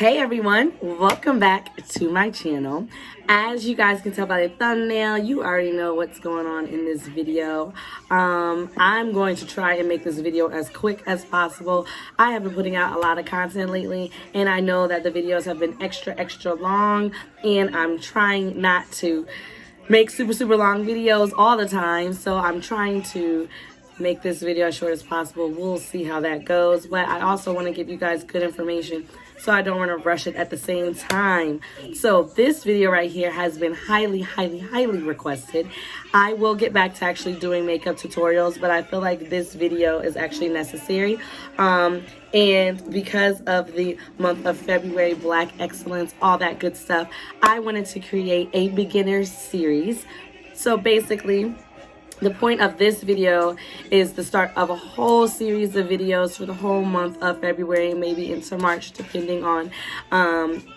Hey everyone, welcome back to my channel. As you guys can tell by the thumbnail, you already know what's going on in this video. I'm going to try and make this video as quick as possible. I have been putting out a lot of content lately, and I know that the videos have been extra long, and I'm trying not to make super long videos all the time, so I'm trying to make this video as short as possible. We'll see how that goes, but I also want to give you guys good information, so I don't want to rush it at the same time. So this video right here has been highly requested. I will get back to actually doing makeup tutorials, but I feel like this video is actually necessary. And because of the month of February, Black Excellence, all that good stuff, I wanted to create a beginner series. So basically, the point of this video is the start of a whole series of videos for the whole month of February, maybe into March, depending on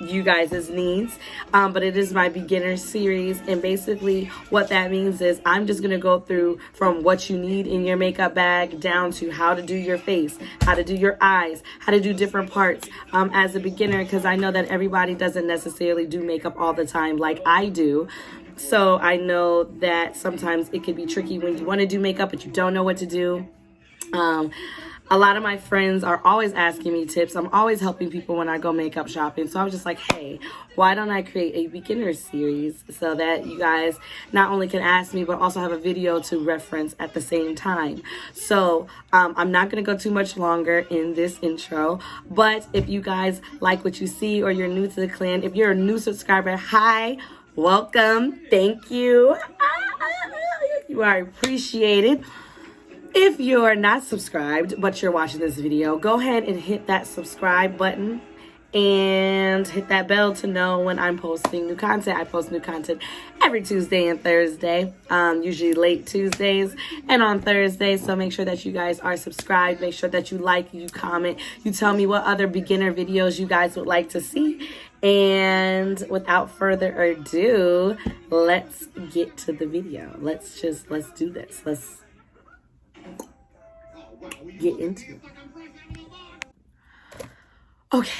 you guys' needs. But it is my beginner series, and basically what that means is I'm just going to go through from what you need in your makeup bag down to how to do your face, how to do your eyes, how to do different parts as a beginner, because I know that everybody doesn't necessarily do makeup all the time like I do. So I know that sometimes it can be tricky when you want to do makeup, but you don't know what to do. A lot of my friends are always asking me tips. I'm always helping people when I go makeup shopping. So I was just like, hey, why don't I create a beginner series so that you guys not only can ask me, but also have a video to reference at the same time. So I'm not going to go too much longer in this intro. But if you guys like what you see, or you're new to the clan, if you're a new subscriber, hi. Welcome. Thank you. You are appreciated. If you're not subscribed, but you're watching this video, go ahead and hit that subscribe button and hit that bell to know when I'm posting new content. I post new content every Tuesday and Thursday, usually late Tuesdays and on Thursdays. So make sure that you guys are subscribed. Make sure that you like, you comment, you tell me what other beginner videos you guys would like to see. And without further ado, let's get to the video. Let's do this. Let's get into it. Okay,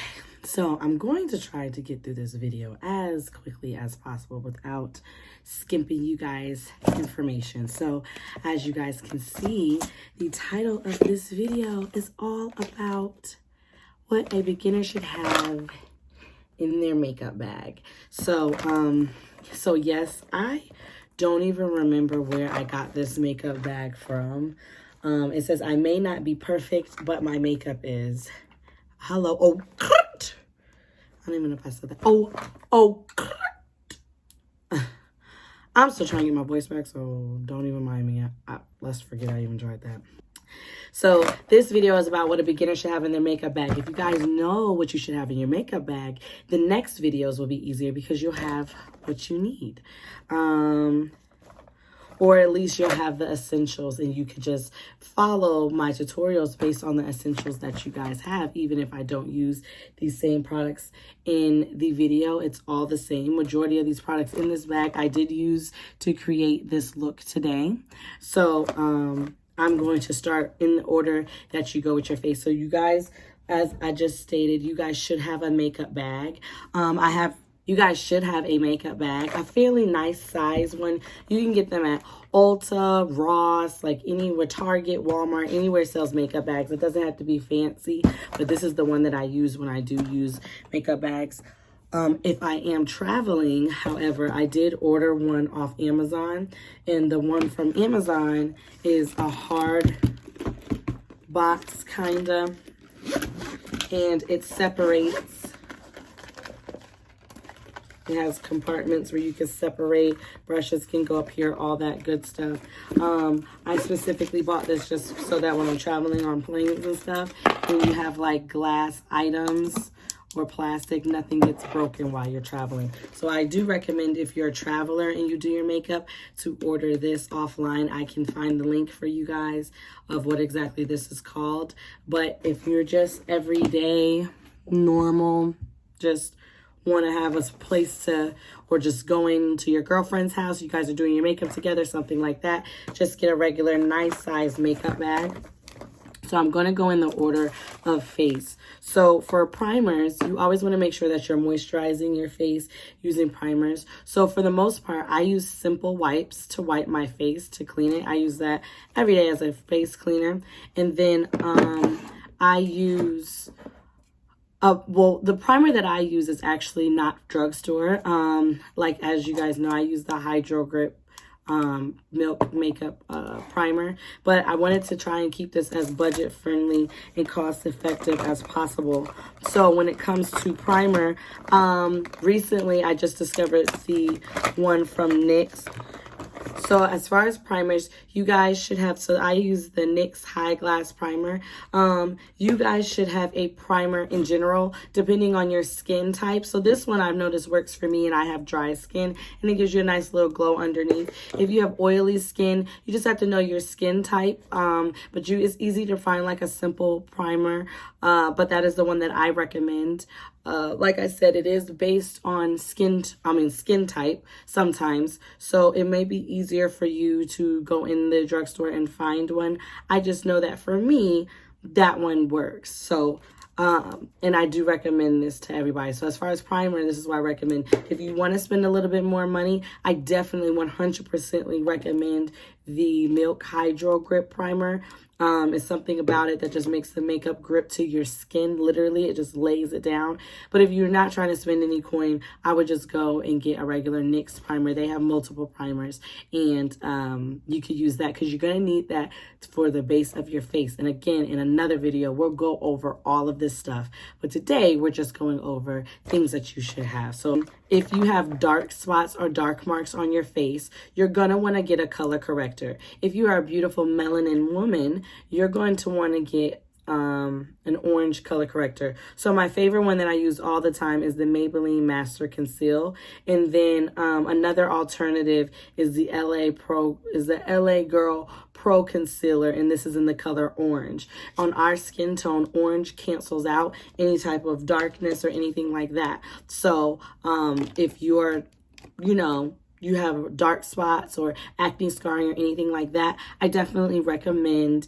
so I'm going to try to get through this video as quickly as possible without skimping you guys information. So as you guys can see, the title of this video is all about what a beginner should have in their makeup bag. So yes, I don't even remember where I got this makeup bag from. It says, I may not be perfect, but my makeup is. Hello. Oh, I don't even know if I said that. I'm still trying to get my voice back, so don't even mind me. Let's forget I even tried that. So this video is about what a beginner should have in their makeup bag. If you guys know what you should have in your makeup bag, the next videos will be easier because you'll have what you need. Or at least you'll have the essentials, and you could just follow my tutorials based on the essentials that you guys have. Even if I don't use these same products in the video, it's all the same. Majority of these products in this bag I did use to create this look today. So I'm going to start in the order that you go with your face. So you guys, as I just stated, you guys should have a makeup bag. You guys should have a makeup bag, a fairly nice size one. You can get them at Ulta, Ross, like anywhere, Target, Walmart, anywhere sells makeup bags. It doesn't have to be fancy, but this is the one that I use when I do use makeup bags. If I am traveling, however, I did order one off Amazon, and the one from Amazon is a hard box kinda, and it separates. It has compartments where you can separate, brushes can go up here, all that good stuff. I specifically bought this just so that when I'm traveling on planes and stuff, when you have like glass items or plastic, nothing gets broken while you're traveling. So I do recommend, if you're a traveler and you do your makeup, to order this offline. I can find the link for you guys of what exactly this is called. But if you're just everyday, normal, just want to have a place to, or just going to your girlfriend's house, you guys are doing your makeup together, something like that, just get a regular nice size makeup bag. So I'm going to go in the order of face. So for primers, you always want to make sure that you're moisturizing your face using primers. So for the most part, I use simple wipes to wipe my face to clean it. I use that every day as a face cleaner. And then I use... well, the primer that I use is actually not drugstore. Like, as you guys know, I use the Hydro Grip Milk Makeup primer, but I wanted to try and keep this as budget friendly and cost effective as possible. So when it comes to primer, recently I just discovered the one from NYX. So as far as primers, you guys should have, so I use the NYX High Glass Primer. You guys should have a primer in general, depending on your skin type. So this one I've noticed works for me, and I have dry skin, and it gives you a nice little glow underneath. If you have oily skin, you just have to know your skin type. But it's easy to find like a simple primer, but that is the one that I recommend. Like I said, it is based on skin type sometimes. So it may be easier for you to go in the drugstore and find one. I just know that for me, that one works. So, and I do recommend this to everybody. So as far as primer, this is what I recommend. If you want to spend a little bit more money, I definitely 100% recommend the Milk Hydro Grip Primer. It's something about it that just makes the makeup grip to your skin. Literally, it just lays it down. But if you're not trying to spend any coin, I would just go and get a regular NYX primer. They have multiple primers, and you could use that because you're going to need that for the base of your face. And again, in another video, we'll go over all of this stuff. But today, we're just going over things that you should have. So if you have dark spots or dark marks on your face, you're going to want to get a color corrector. If you are a beautiful melanin woman, you're going to want to get an orange color corrector. So my favorite one that I use all the time is the Maybelline Master Conceal. And then another alternative is the LA Girl Pro Concealer, and this is in the color orange. On our skin tone, orange cancels out any type of darkness or anything like that. So if you're, you have dark spots or acne scarring or anything like that, I definitely recommend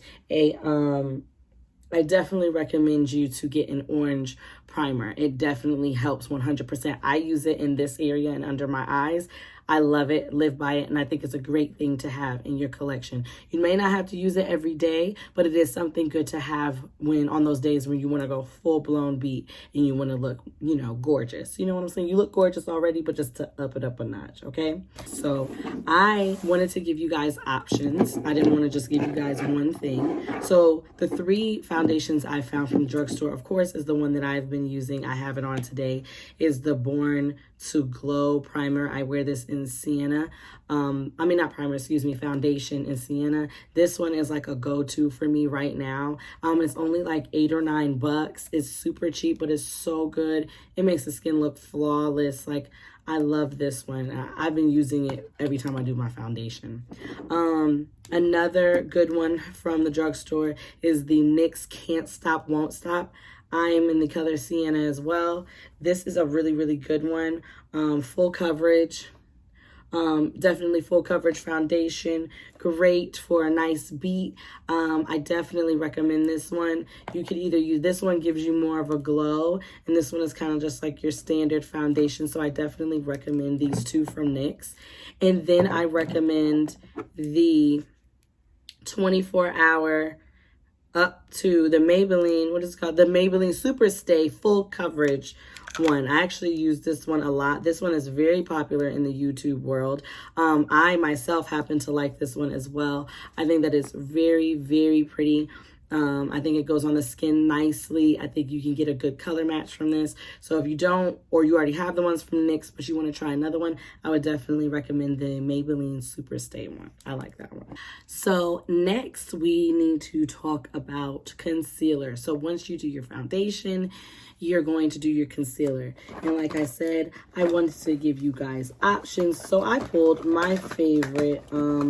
you to get an orange primer. It definitely helps 100%. I use it in this area and under my eyes. I love it, live by it, and I think it's a great thing to have in your collection. You may not have to use it every day, but it is something good to have on those days when you want to go full-blown beat and you want to look, gorgeous. You know what I'm saying? You look gorgeous already, but just to up it up a notch, okay? So I wanted to give you guys options. I didn't want to just give you guys one thing. So the 3 foundations I found from drugstore, of course, is the one that I've been using. I have it on today, is the Born to Glow Primer. I wear this in Sienna. Foundation in Sienna. This one is like a go-to for me right now. It's only like $8 or $9. It's super cheap, but it's so good. It makes the skin look flawless. Like, I love this one. I've been using it every time I do my foundation. Another good one from the drugstore is the NYX Can't Stop, Won't Stop. I'm in the color Sienna as well. This is a really, really good one. Full coverage. Definitely full coverage foundation. Great for a nice beat. I definitely recommend this one. You could either use, this one gives you more of a glow, and this one is kind of just like your standard foundation. So I definitely recommend these 2 from NYX. And then I recommend the 24-hour up to the Maybelline, the Maybelline Super Stay Full Coverage one. I actually use this one a lot. This one is very popular in the YouTube world. I myself happen to like this one as well. I think that it's very, very pretty. I think it goes on the skin nicely. I think you can get a good color match from this. So if you don't, or you already have the ones from NYX, but you want to try another one, I would definitely recommend the Maybelline Super Stay one. I like that one. So next we need to talk about concealer. So once you do your foundation, you're going to do your concealer. And like I said, I wanted to give you guys options. So I pulled my favorite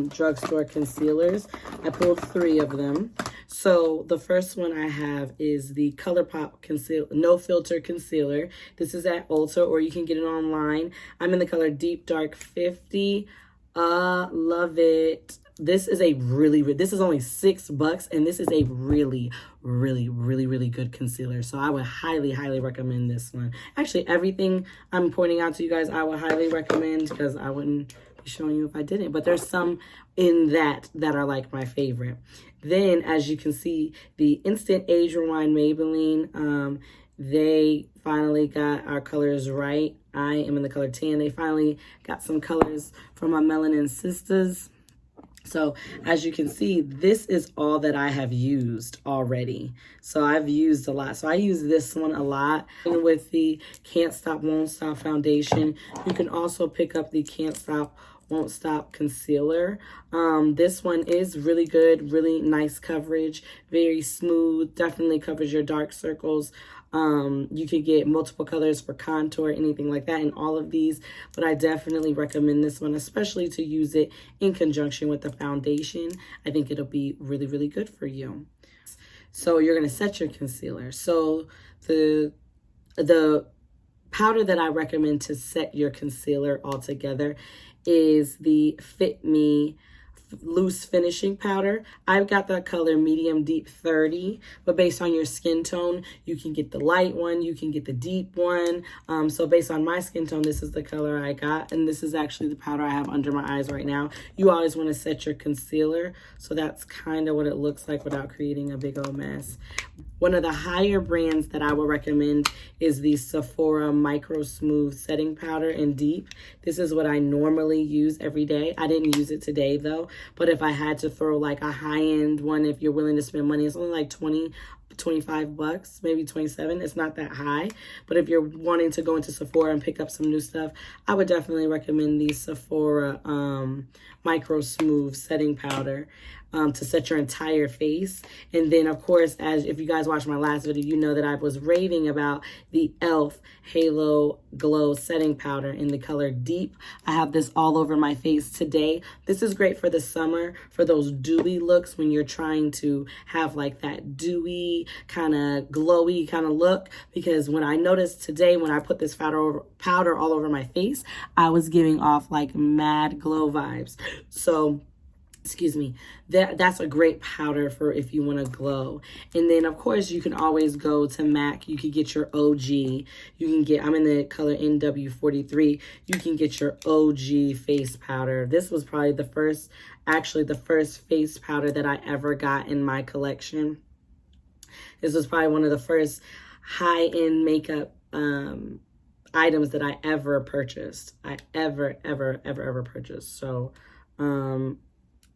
drugstore concealers. I pulled 3 of them. So the first one I have is the ColourPop No Filter Concealer. This is at Ulta, or you can get it online. I'm in the color Deep Dark 50. Love it. This is a this is only $6, and this is a really good concealer. So I would highly recommend this one. Actually, everything I'm pointing out to you guys, I would highly recommend, because I wouldn't be showing you if I didn't. But there's some in that are like my favorite. Then, as you can see, the Instant Age Rewind Maybelline, they finally got our colors right. I am in the color 10. They finally got some colors from my melanin sisters. So as you can see, this is all that I have used already. So I've used a lot. So I use this one a lot. And with the Can't Stop, Won't Stop foundation, you can also pick up the Can't Stop, Won't Stop concealer. This one is really good, really nice coverage, very smooth, definitely covers your dark circles. You could get multiple colors for contour, anything like that in all of these, but I definitely recommend this one, especially to use it in conjunction with the foundation. I think it'll be really good for you. So you're going to set your concealer. So the powder that I recommend to set your concealer all together is the Fit Me loose finishing powder. I've got that color medium deep 30, but based on your skin tone, you can get the light one, you can get the deep one. So based on my skin tone, this is the color I got, and this is actually the powder I have under my eyes right now. You always want to set your concealer, so that's kind of what it looks like without creating a big old mess. One of the higher brands that I would recommend is the Sephora Micro Smooth Setting Powder in Deep. This is what I normally use every day. I didn't use it today though, but if I had to throw like a high-end one, if you're willing to spend money, it's only like $25, maybe 27. It's not that high, but if you're wanting to go into Sephora and pick up some new stuff, I would definitely recommend the Sephora Micro Smooth Setting Powder to set your entire face. And then of course, as if you guys watched my last video, you know that I was raving about the e.l.f. Halo Glow Setting Powder in the color Deep. I have this all over my face today. This is great for the summer, for those dewy looks when you're trying to have like that dewy kind of glowy kind of look, because when I noticed today when I put this powder all over my face, I was giving off like mad glow vibes. So excuse me, that's a great powder for if you want to glow. And then of course you can always go to Mack. You can get your OG. You can get, I'm in the color NW43. You can get your OG face powder. This was probably the first face powder that I ever got in my collection. This was probably one of the first high-end makeup items that I ever purchased. I ever purchased. So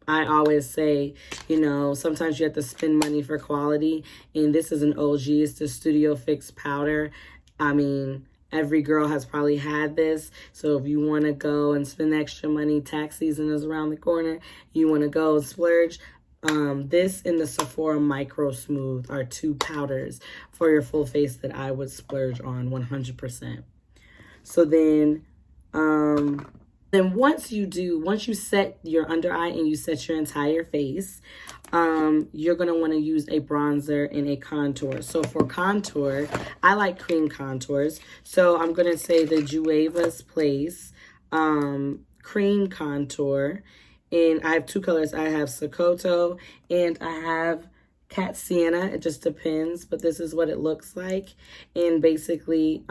I always say, you know, sometimes you have to spend money for quality, and this is an OG. It's the Studio Fix powder. I mean, every girl has probably had this. So if you want to go and spend extra money, tax season is around the corner, you want to go and splurge, this and the Sephora Micro Smooth are two powders for your full face that I would splurge on 100%. So then once you set your under eye and you set your entire face, you're going to want to use a bronzer and a contour. So for contour, I like cream contours. So I'm going to say the Jueva's Place cream contour. And I have two colors. I have Sokoto and I have Cat Sienna. It just depends, but this is what it looks like. And basically,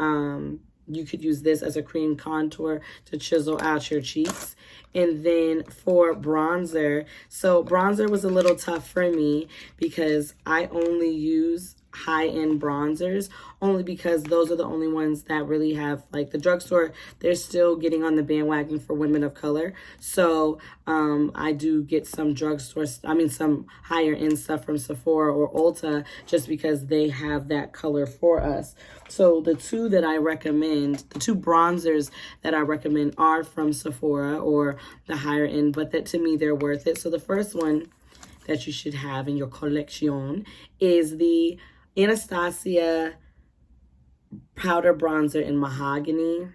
you could use this as a cream contour to chisel out your cheeks. And then for bronzer, so bronzer was a little tough for me because I only use high-end bronzers, only because those are the only ones that really have, like the drugstore, they're still getting on the bandwagon for women of color. So I do get some some higher end stuff from Sephora or Ulta just because they have that color for us. So the two bronzers that I recommend are from Sephora or the higher end, but that to me they're worth it. So the first one that you should have in your collection is the Anastasia powder bronzer in Mahogany.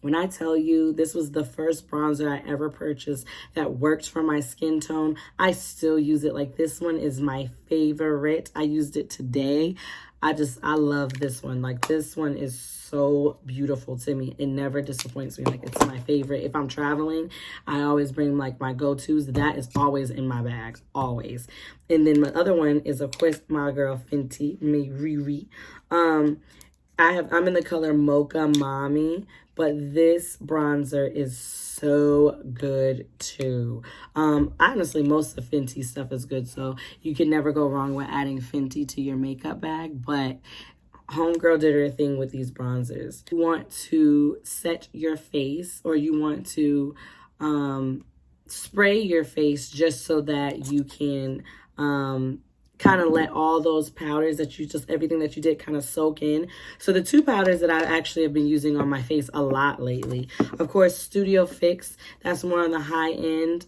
When I tell you this was the first bronzer I ever purchased that worked for my skin tone, I still use it. Like, this one is my favorite. I used it today. I love this one. Like, this one is so beautiful to me. It never disappoints me. Like, it's my favorite. If I'm traveling, I always bring like my go-tos. That is always in my bag, always. And then my other one is, of course, my girl Fenty, me Riri. I'm in the color Mocha Mommy, but this bronzer is so good too. Honestly, most of Fenty stuff is good, so you can never go wrong with adding Fenty to your makeup bag, but homegirl did her thing with these bronzers. You want to set your face, or you want to spray your face just so that you can kind of let all those powders that everything that you did kind of soak in. So the two powders that I actually have been using on my face a lot lately, of course, Studio Fix, that's more on the high end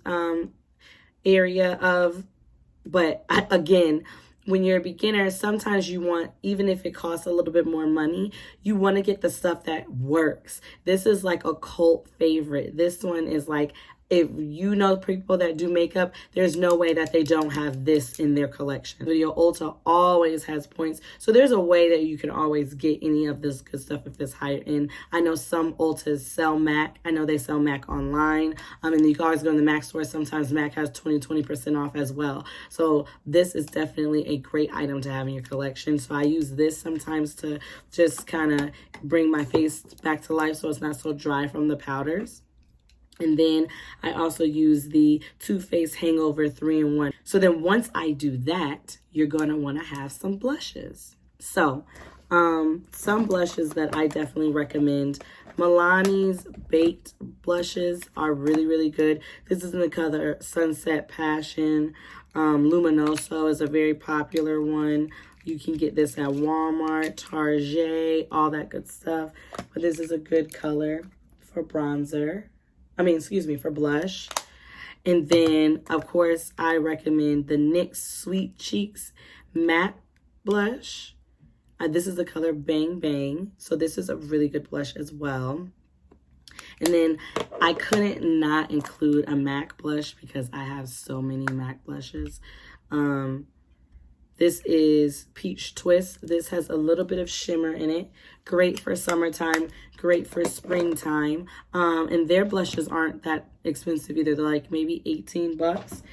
area of, but again, when you're a beginner, sometimes you want, even if it costs a little bit more money, you want to get the stuff that works. This is like a cult favorite. This one is like, if you know people that do makeup, there's no way that they don't have this in their collection. Studio Ulta always has points. So there's a way that you can always get any of this good stuff if it's higher end. I know some Ultas sell Mack. I know they sell Mack online. And you can always go in the Mack store. Sometimes Mack has 20% off as well. So this is definitely a great item to have in your collection. So I use this sometimes to just kind of bring my face back to life so it's not so dry from the powders. And then I also use the Too Faced Hangover 3-in-1. So then once I do that, you're going to want to have some blushes. So some blushes that I definitely recommend. Milani's Baked blushes are really, really good. This is in the color Sunset Passion. Luminoso is a very popular one. You can get this at Walmart, Target, all that good stuff. But this is a good color for bronzer. For blush. And then, of course, I recommend the NYX Sweet Cheeks Matte Blush. This is the color Bang Bang. So this is a really good blush as well. And then I couldn't not include a Mac blush because I have so many Mac blushes. This is Peach Twist. This has a little bit of shimmer in it. Great for summertime, great for springtime. And their blushes aren't that expensive either. They're like maybe 18 bucks.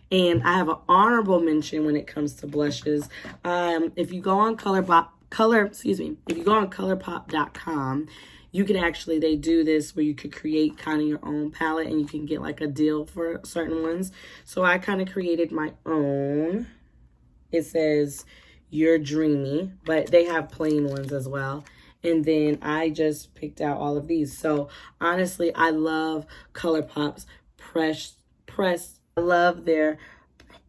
And I have an honorable mention when it comes to blushes. If you go on ColourPop.com, you can actually, they do this where you could create kind of your own palette and you can get like a deal for certain ones. So I kind of created my own. It says, You're Dreamy, but they have plain ones as well. And then I just picked out all of these. So honestly, I love ColourPop's pressed. I love their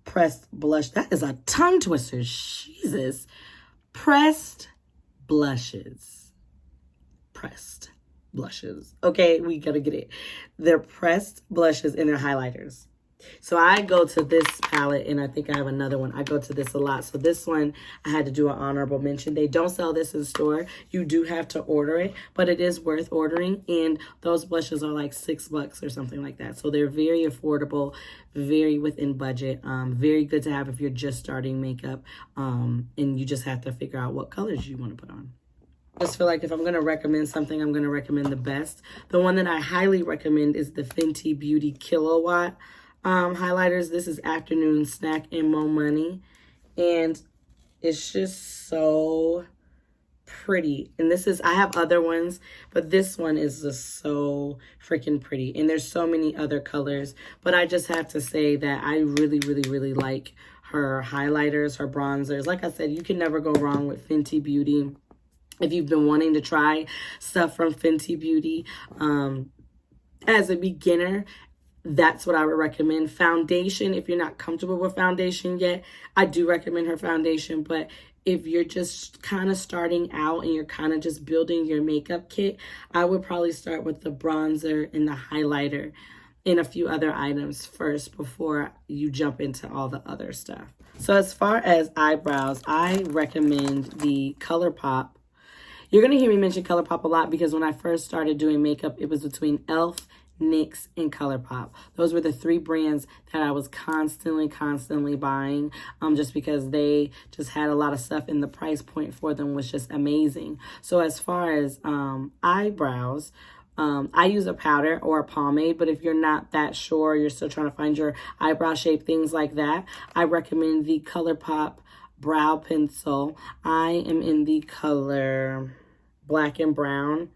pressed blush. That is a tongue twister. Jesus. Pressed blushes. Pressed blushes. Okay, we gotta get it. They're pressed blushes and they're highlighters. So I go to this palette, and I think I have another one. I go to this a lot. So this one, I had to do an honorable mention. They don't sell this in the store. You do have to order it, but it is worth ordering. And those blushes are like $6 or something like that. So they're very affordable, very within budget, very good to have if you're just starting makeup, and you just have to figure out what colors you want to put on. I just feel like if I'm going to recommend something, I'm going to recommend the best. The one that I highly recommend is the Fenty Beauty Kilowatt highlighters. This is Afternoon Snack and Mo Money, and it's just so pretty. And I have other ones, but this one is just so freaking pretty, and there's so many other colors. But I just have to say that I really, really, really like her highlighters, her bronzers. Like I said, you can never go wrong with Fenty Beauty. If you've been wanting to try stuff from Fenty Beauty as a beginner, that's what I would recommend. Foundation, if you're not comfortable with foundation yet, I do recommend her foundation. But if you're just kind of starting out and you're kind of just building your makeup kit, I would probably start with the bronzer and the highlighter and a few other items first before you jump into all the other stuff. So as far as eyebrows, I recommend the ColourPop. You're going to hear me mention ColourPop a lot because when I first started doing makeup, it was between e.l.f., NYX, and ColourPop. Those were the 3 brands that I was constantly buying, just because they just had a lot of stuff and the price point for them was just amazing. So as far as eyebrows, I use a powder or a pomade, but if you're not that sure, you're still trying to find your eyebrow shape, things like that, I recommend the ColourPop brow pencil. I am in the color Black and Brown.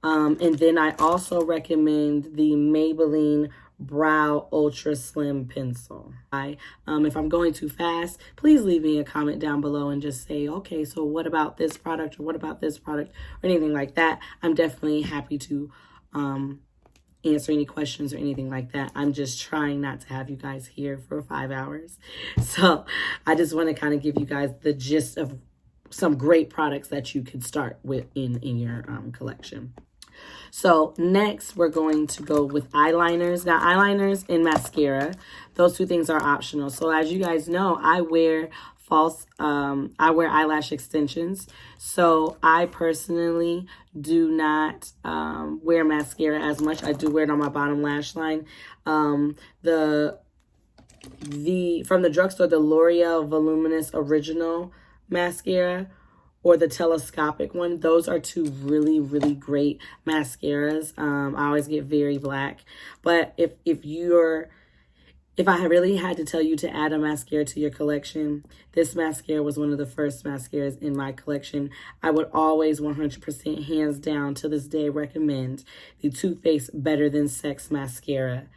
And then I also recommend the Maybelline Brow Ultra Slim Pencil. If I'm going too fast, please leave me a comment down below and just say, okay, so what about this product, or what about this product, or anything like that. I'm definitely happy to answer any questions or anything like that. I'm just trying not to have you guys here for 5 hours. So I just want to kind of give you guys the gist of some great products that you could start with in your collection. So next we're going to go with eyeliners. Now eyeliners and mascara, those 2 things are optional. So as you guys know, I wear eyelash extensions. So I personally do not wear mascara as much. I do wear it on my bottom lash line. From the drugstore, the L'Oreal Voluminous Original Mascara or the telescopic one, those are 2 really great mascaras. I always get Very Black, but if I really had to tell you to add a mascara to your collection, this mascara was one of the first mascaras in my collection. I would always 100% hands down to this day recommend the Too Faced Better Than Sex mascara.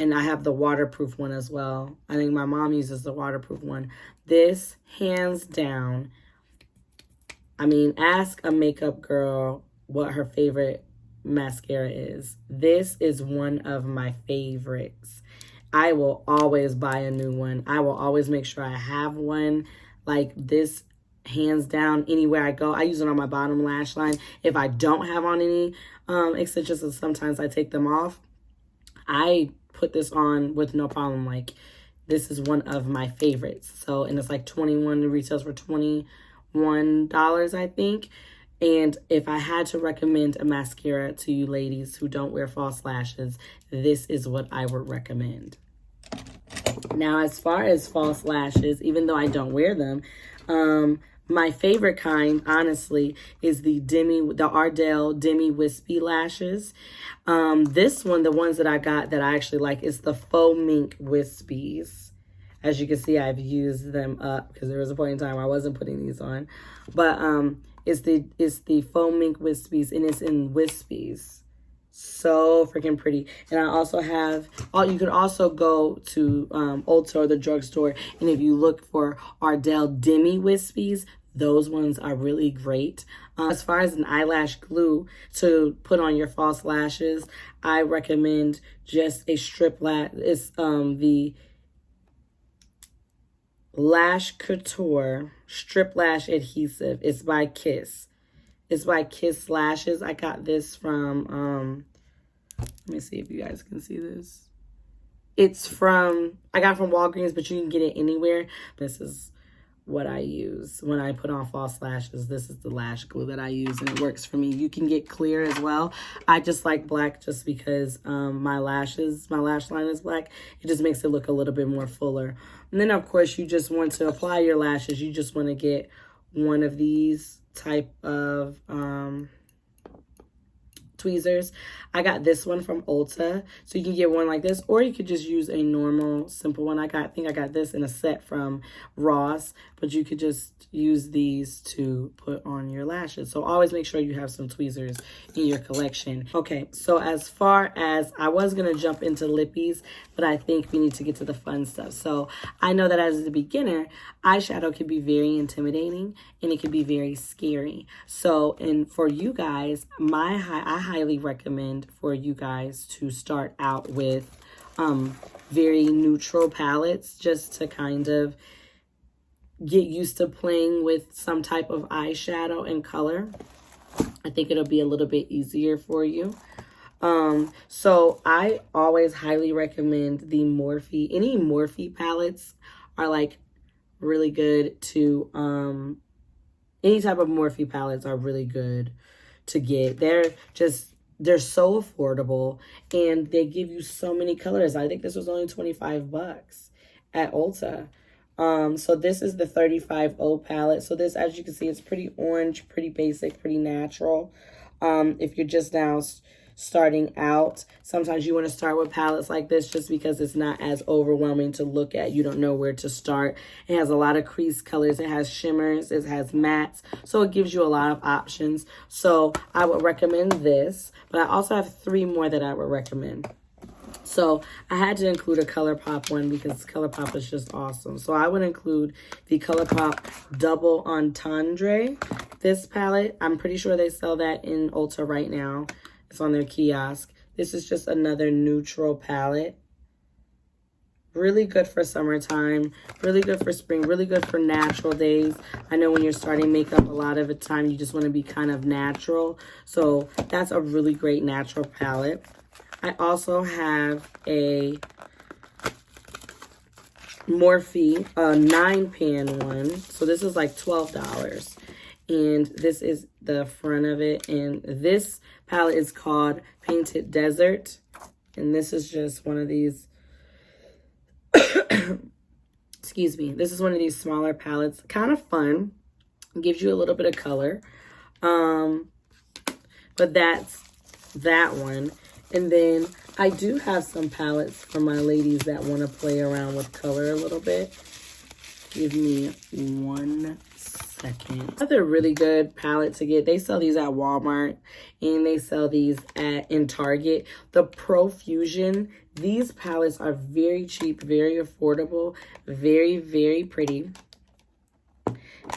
And I have the waterproof one as well. I think my mom uses the waterproof one. This, hands down, I mean, ask a makeup girl what her favorite mascara is. This is one of my favorites. I will always buy a new one. I will always make sure I have one like this, hands down, anywhere I go. I use it on my bottom lash line. If I don't have on any extensions, and sometimes I take them off, I put this on with no problem. Like, this is one of my favorites. So, and it's like 21, it retails for $21, I think. And if I had to recommend a mascara to you ladies who don't wear false lashes, this is what I would recommend. Now, as far as false lashes, even though I don't wear them, my favorite kind, honestly, is the Ardell Demi Wispy lashes. This one, the ones that I got that I actually like, is the Faux Mink Wispies. As you can see, I've used them up because there was a point in time I wasn't putting these on. But it's the Faux Mink Wispies, and it's in Wispies. So freaking pretty. And I also have, you could also go to Ulta or the drugstore, and if you look for Ardell Demi Wispies, those ones are really great. As far as an eyelash glue to put on your false lashes, I recommend just a strip lash. It's the Lash Couture Strip Lash Adhesive. It's by Kiss. It's by Kiss Lashes. I got this from, let me see if you guys can see this. I got it from Walgreens, but you can get it anywhere. This is what I use when I put on false lashes. This is the lash glue that I use, and it works for me. You can get clear as well. I just like black just because my lash line is black. It just makes it look a little bit more fuller. And then, of course, you just want to apply your lashes. You just want to get one of these type of tweezers. I got this one from Ulta, so you can get one like this, or you could just use a normal simple one. I think I got this in a set from Ross, but you could just use these to put on your lashes. So always make sure you have some tweezers in your collection. Okay, so as far as, I was gonna jump into lippies, but I think we need to get to the fun stuff. So I know that as a beginner, eyeshadow can be very intimidating and it can be very scary. So, and for you guys, I highly recommend for you guys to start out with very neutral palettes, just to kind of get used to playing with some type of eyeshadow and color. I think it'll be a little bit easier for you. So I always highly recommend the Morphe. Any Morphe palettes are like really good to any type of Morphe palettes are really good to get. They're so affordable, and they give you so many colors. I think this was only 25 bucks at Ulta. So this is the 35O palette. So this, as you can see, it's pretty orange, pretty basic, pretty natural. If you're just now starting out, sometimes you want to start with palettes like this just because it's not as overwhelming to look at. You don't know where to start. It has a lot of crease colors. It has shimmers. It has mattes. So it gives you a lot of options. So I would recommend this, but I also have 3 more that I would recommend. So I had to include a ColourPop one because ColourPop is just awesome. So I would include the ColourPop Double Entendre. This palette, I'm pretty sure they sell that in Ulta right now. It's on their kiosk. This is just another neutral palette. Really good for summertime, really good for spring, really good for natural days. I know when you're starting makeup, a lot of the time you just want to be kind of natural. So that's a really great natural palette. I also have a Morphe 9-pan one. So this is like $12. And this is the front of it. And this palette is called Painted Desert. And this is just one of these, excuse me. This is one of these smaller palettes. Kind of fun. Gives you a little bit of color. But that's that one. And then I do have some palettes for my ladies that want to play around with color a little bit. Give me 1 second. Another really good palette to get. They sell these at Walmart and they sell these in Target. The Profusion. These palettes are very cheap, very affordable, very, very pretty.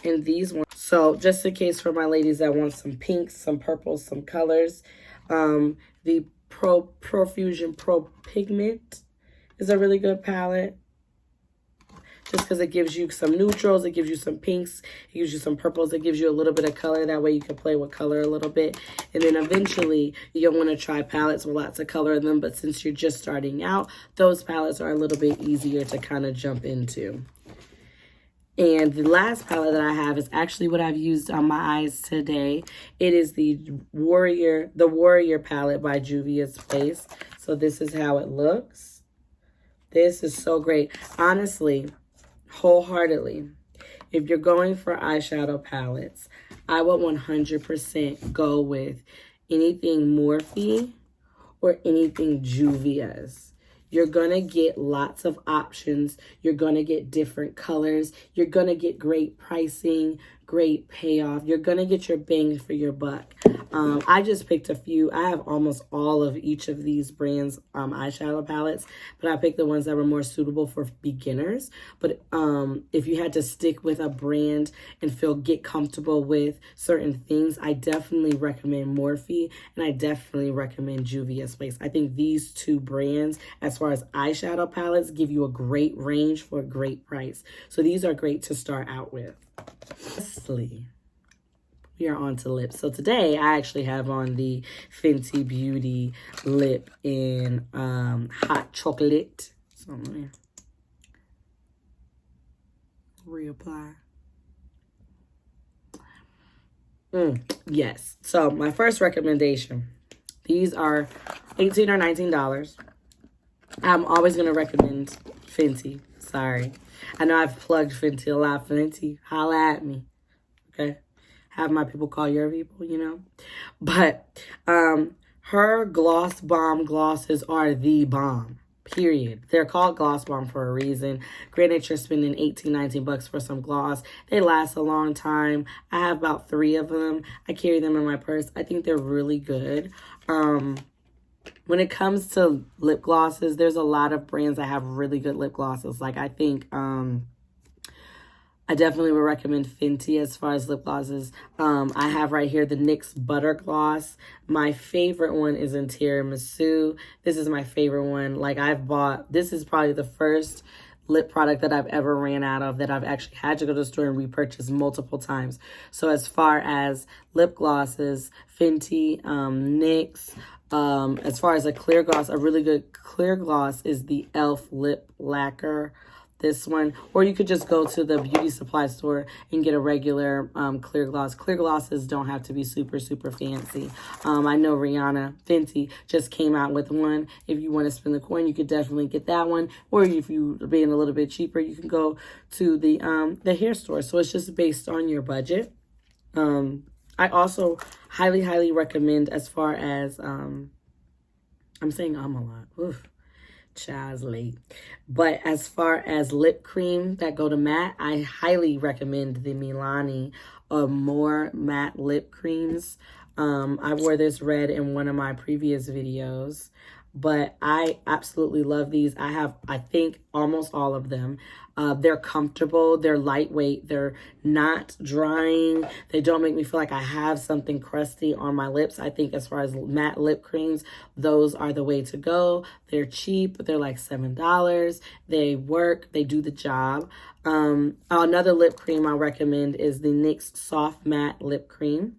And these ones. So just in case for my ladies that want some pinks, some purples, some colors, the Profusion Pro Pigment is a really good palette. Just because it gives you some neutrals, it gives you some pinks, it gives you some purples, it gives you a little bit of color. That way you can play with color a little bit. And then eventually you'll want to try palettes with lots of color in them. But since you're just starting out, those palettes are a little bit easier to kind of jump into. And the last palette that I have is actually what I've used on my eyes today. It is the Warrior palette by Juvia's Place. So this is how it looks. This is so great. Honestly, wholeheartedly, if you're going for eyeshadow palettes, I would 100% go with anything Morphe or anything Juvia's. You're going to get lots of options. You're going to get different colors. You're going to get great pricing, great payoff. You're going to get your bang for your buck. I just picked a few. I have almost all of each of these brands' eyeshadow palettes, but I picked the ones that were more suitable for beginners. But if you had to stick with a brand and get comfortable with certain things, I definitely recommend Morphe, and I definitely recommend Juvia's Place. I think these 2 brands, as far as eyeshadow palettes, give you a great range for a great price. So these are great to start out with. Lastly, we are on to lips. So today I actually have on the Fenty Beauty lip in hot chocolate. So let me reapply. Yes. So my first recommendation. These are $18 or $19. I'm always going to recommend Fenty. Sorry. I know I've plugged Fenty a lot. Fenty, holla at me. Okay? Have my people call your people, you know? But her Gloss Bomb glosses are the bomb. Period. They're called Gloss Bomb for a reason. Granted, you're spending 18, 19 bucks for some gloss. They last a long time. I have about 3 of them. I carry them in my purse. I think they're really good. When it comes to lip glosses, there's a lot of brands that have really good lip glosses. Like, I think I definitely would recommend Fenty as far as lip glosses. I have right here the NYX Butter Gloss. My favorite one is in Tiramisu. This is my favorite one. Like, this is probably the first lip product that I've ever ran out of that I've actually had to go to the store and repurchase multiple times. So as far as lip glosses, Fenty, NYX, as far as a clear gloss, a really good clear gloss is the e.l.f. Lip Lacquer. this one, or you could just go to the beauty supply store and get a regular clear gloss. Clear glosses don't have to be super, super fancy. I know Rihanna Fenty just came out with one. If you want to spend the coin, you could definitely get that one. Or if you're being a little bit cheaper, you can go to the hair store. So it's just based on your budget. I also highly, highly recommend, as far as, I'm saying a lot. Oof. Child's late. But as far as lip cream that go to matte, I highly recommend the Milani More Matte Lip Creams. I wore this red in one of my previous videos, but I absolutely love these. I have, I think, almost all of them. They're comfortable, they're lightweight, they're not drying, they don't make me feel like I have something crusty on my lips. I think as far as matte lip creams, those are the way to go. They're cheap, they're like $7. They work, they do the job. Another lip cream I recommend is the NYX Soft Matte Lip Cream.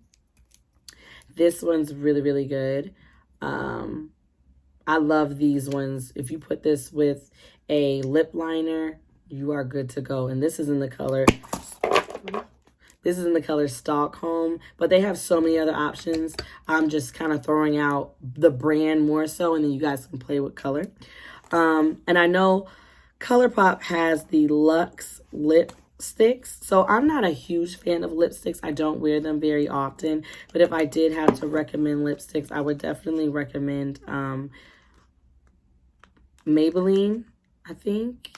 This one's really, really good. I love these ones. If you put this with a lip liner, you are good to go. And this is in the color Stockholm, but they have so many other options. I'm just kind of throwing out the brand more so, and then you guys can play with color. And I know ColourPop has the Luxe lipsticks. So I'm not a huge fan of lipsticks. I don't wear them very often, but if I did have to recommend lipsticks, I would definitely recommend Maybelline, I think.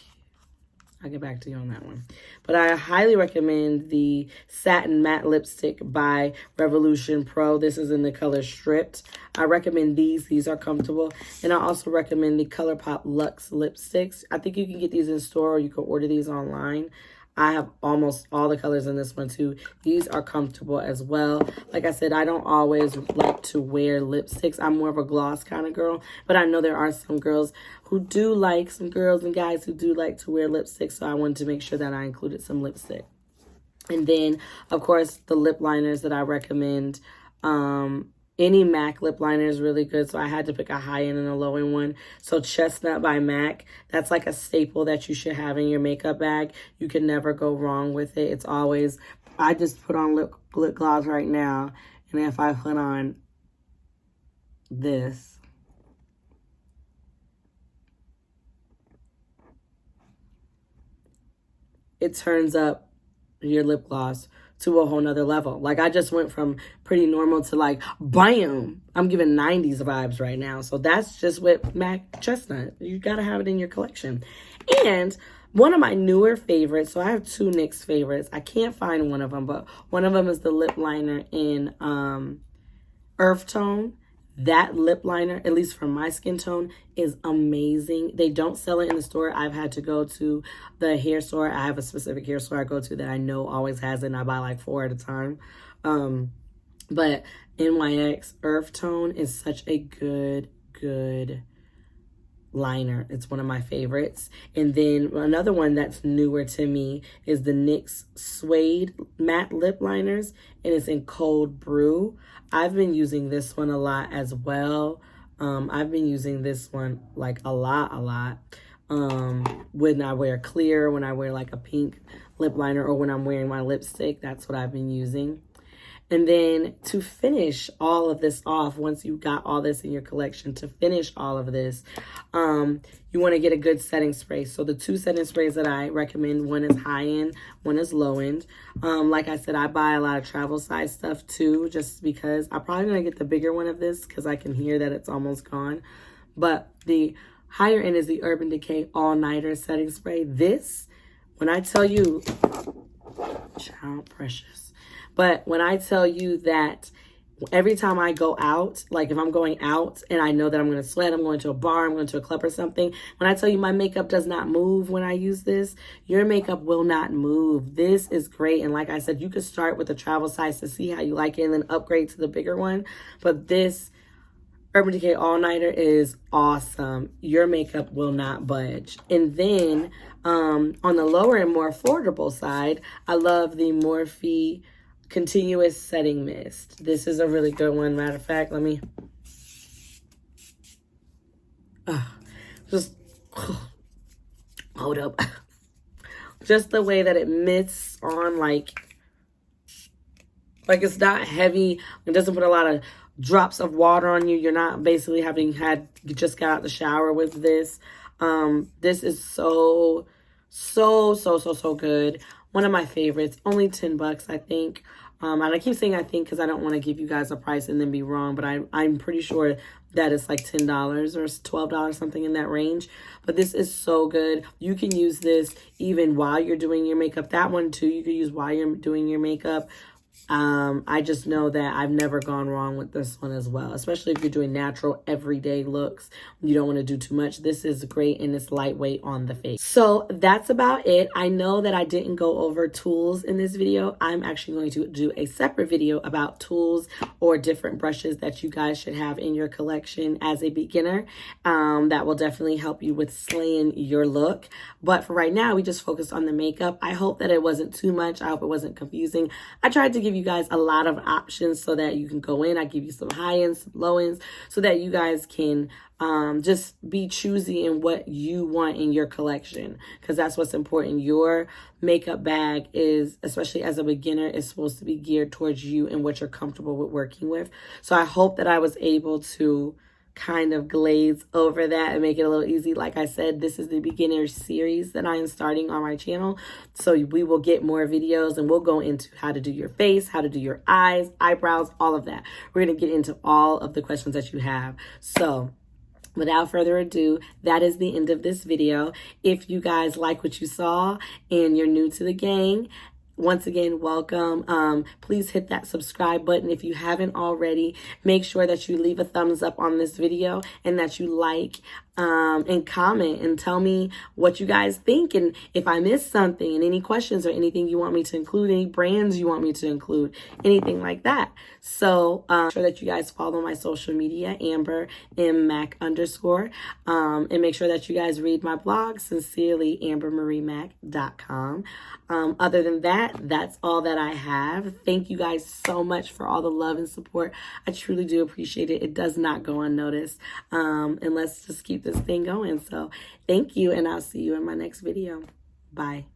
I'll get back to you on that one. But I highly recommend the Satin Matte Lipstick by Revolution Pro. This is in the color Stripped. I recommend these. These are comfortable. And I also recommend the ColourPop Luxe Lipsticks. I think you can get these in store, or you can order these online. I have almost all the colors in this one too. These are comfortable as well. Like I said, I don't always like to wear lipsticks. I'm more of a gloss kind of girl, but I know there are some girls who do like, some girls and guys who do like to wear lipsticks, so I wanted to make sure that I included some lipstick. And then, of course, the lip liners that I recommend. Any Mac lip liner is really good, so I had to pick a high-end and a low-end one. So Chestnut by Mac, that's like a staple that you should have in your makeup bag. You can never go wrong with it. It's always, I just put on lip gloss right now, and if I put on this, it turns up your lip gloss to a whole nother level. Like, I just went from pretty normal to like, bam! I'm giving 90s vibes right now. So that's just with Mac Chestnut. You gotta have it in your collection. And one of my newer favorites, so I have two NYX favorites. I can't find one of them, but one of them is the lip liner in Earth Tone. That lip liner, at least for my skin tone, is amazing. They don't sell it in the store. I've had to go to the hair store. I have a specific hair store I go to that I know always has it, and I buy like 4 at a time. But NYX Earth Tone is such a good liner. It's one of my favorites. And then another one that's newer to me is the NYX Suede Matte Lip Liners, and it's in Cold Brew. I've been using this one a lot as well. I've been using this one like a lot. When I wear clear, when I wear like a pink lip liner, or when I'm wearing my lipstick, that's what I've been using. And then to finish all of this off, once you got all this in your collection, to finish all of this, you want to get a good setting spray. So the 2 setting sprays that I recommend, one is high end, one is low end. Like I said, I buy a lot of travel size stuff too, just because I'm probably going to get the bigger one of this because I can hear that it's almost gone. But the higher end is the Urban Decay All Nighter Setting Spray. This, when I tell you, child precious. But when I tell you that every time I go out, like if I'm going out and I know that I'm going to sweat, I'm going to a bar, I'm going to a club or something, when I tell you my makeup does not move when I use this, your makeup will not move. This is great. And like I said, you could start with the travel size to see how you like it and then upgrade to the bigger one. But this Urban Decay All Nighter is awesome. Your makeup will not budge. And then on the lower and more affordable side, I love the Morphe Continuous Setting Mist. This is a really good one. Matter of fact, let me just hold up. just the way that it mists on, like it's not heavy. It doesn't put a lot of drops of water on you. You're not basically you just got out the shower with this. This is so good. One of my favorites. Only $10, I think. And I keep saying I think because I don't want to give you guys a price and then be wrong, but I'm pretty sure that it's like $10 or $12, something in that range. But this is so good. You can use this even while you're doing your makeup. That one too, you can use while you're doing your makeup. I just know that I've never gone wrong with this one as well, especially if you're doing natural everyday looks. You don't want to do too much. This is great and it's lightweight on the face. So that's about it. I know that I didn't go over tools in this video. I'm actually going to do a separate video about tools or different brushes that you guys should have in your collection as a beginner. That will definitely help you with slaying your look. But for right now, we just focused on the makeup. I hope that it wasn't too much. I hope it wasn't confusing. I tried to give you guys a lot of options so that you can go in. I give you some high ends, some low ends, so that you guys can just be choosy in what you want in your collection, because that's what's important. Your makeup bag is, especially as a beginner, is supposed to be geared towards you and what you're comfortable with working with. So I hope that I was able to kind of glaze over that and make it a little easy. Like I said, this is the beginner series that I am starting on my channel. So we will get more videos and we'll go into how to do your face, how to do your eyes, eyebrows, all of that. We're going to get into all of the questions that you have. So without further ado, that is the end of this video. If you guys like what you saw and you're new to the gang, once again, welcome. Please hit that subscribe button if you haven't already. Make sure that you leave a thumbs up on this video and that you like and comment and tell me what you guys think, and if I missed something, and any questions or anything you want me to include, any brands you want me to include, anything like that. So sure that you guys follow my social media, Amber M Mack _, and make sure that you guys read my blog, sincerely ambermariemack.com. Other than that, that's all that I have. Thank you guys so much for all the love and support. I truly do appreciate it. It does not go unnoticed. And let's just keep this thing going. So thank you, and I'll see you in my next video. Bye.